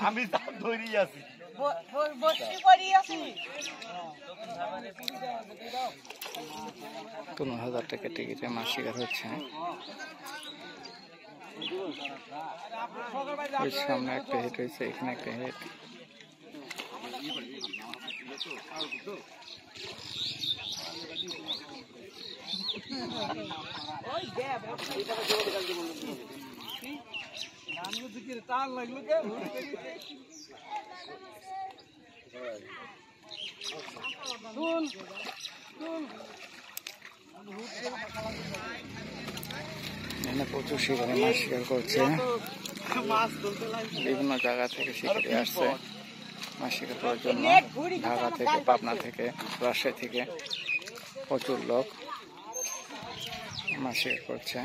আমি ধরি আছি 15,000 টাকা টিকিটে মাছ শিকার হচ্ছে। ওই সামনে একটা হেড হয়েছে, এখানে একটা হেড। এখানে প্রচুর শিকারে মাছ শিকার করছে, বিভিন্ন জায়গা থেকে শিকারি আসছে মাছ শিকার করার জন্য। ঢাকা থেকে, পাবনা থেকে, রাজশাহী থেকে প্রচুর লোক মাছ শিকার করছে।